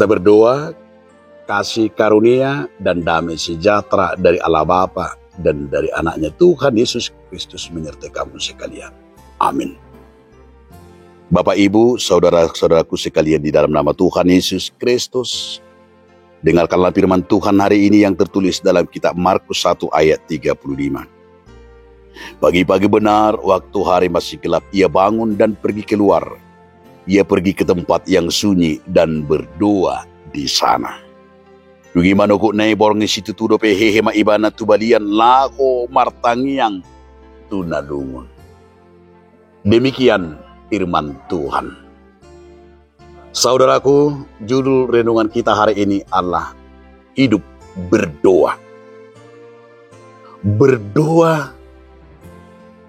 Kita berdoa, kasih karunia dan damai sejahtera dari Allah Bapa dan dari anaknya Tuhan Yesus Kristus menyertai kamu sekalian. Amin. Bapak, Ibu, saudara-saudaraku sekalian di dalam nama Tuhan Yesus Kristus, dengarkanlah firman Tuhan hari ini yang tertulis dalam kitab Markus 1 ayat 35. Pagi-pagi benar, waktu hari masih gelap, ia bangun dan pergi keluar. Ia pergi ke tempat yang sunyi dan berdoa di sana. Dugi manukuk nai borong situ tu dope hehe ma ibana tu balian lako martangiang tunadungun. Demikian firman Tuhan. Saudaraku, judul renungan kita hari ini adalah hidup berdoa. Berdoa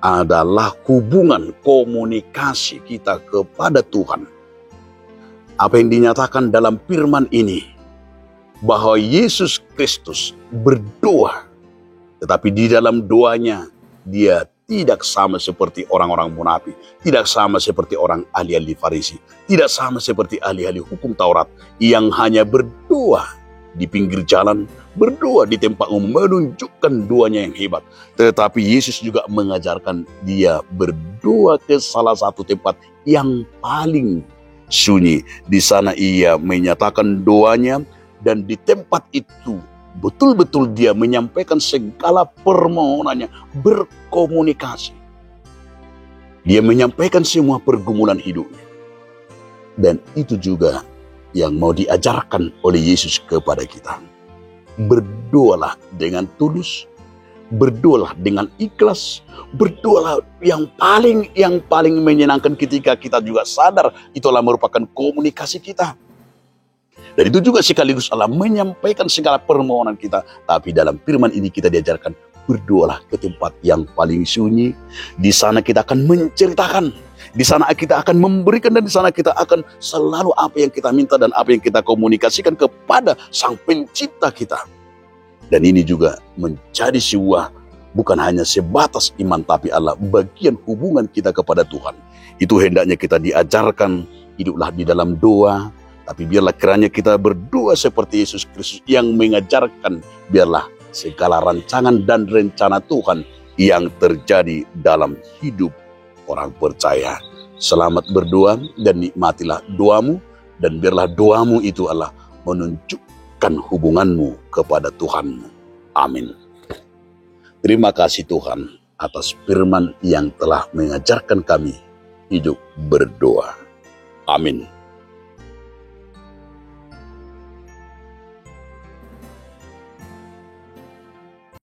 adalah hubungan komunikasi kita kepada Tuhan. Apa yang dinyatakan dalam firman ini, bahwa Yesus Kristus berdoa, tetapi di dalam doanya dia tidak sama seperti orang-orang munafik, tidak sama seperti orang ahli-ahli Farisi, tidak sama seperti ahli-ahli hukum Taurat yang hanya berdoa di pinggir jalan, berdoa di tempat umum, menunjukkan doanya yang hebat. Tetapi Yesus juga mengajarkan dia berdoa ke salah satu tempat yang paling sunyi. Di sana ia menyatakan doanya, dan di tempat itu betul-betul dia menyampaikan segala permohonannya, berkomunikasi. Dia menyampaikan semua pergumulan hidupnya. Dan itu juga yang mau diajarkan oleh Yesus kepada kita. Berdoalah dengan tulus, berdoalah dengan ikhlas, berdoalah yang paling menyenangkan ketika kita juga sadar itulah merupakan komunikasi kita. Dan itu juga sekaligus Allah menyampaikan segala permohonan kita. Tapi dalam firman ini kita diajarkan, berdoalah ke tempat yang paling sunyi. Di sana kita akan menceritakan, di sana kita akan memberikan, dan di sana kita akan selalu apa yang kita minta dan apa yang kita komunikasikan kepada Sang Pencipta kita. Dan ini juga menjadi sebuah, bukan hanya sebatas iman, tapi Allah bagian hubungan kita kepada Tuhan. Itu hendaknya kita diajarkan, hiduplah di dalam doa. Tapi biarlah kiranya kita berdoa seperti Yesus Kristus yang mengajarkan, biarlah segala rancangan dan rencana Tuhan yang terjadi dalam hidup orang percaya. Selamat berdoa dan nikmatilah doamu, dan biarlah doamu itu Allah menunjukkan hubunganmu kepada Tuhanmu. Amin. Terima kasih Tuhan atas firman yang telah mengajarkan kami hidup berdoa. Amin.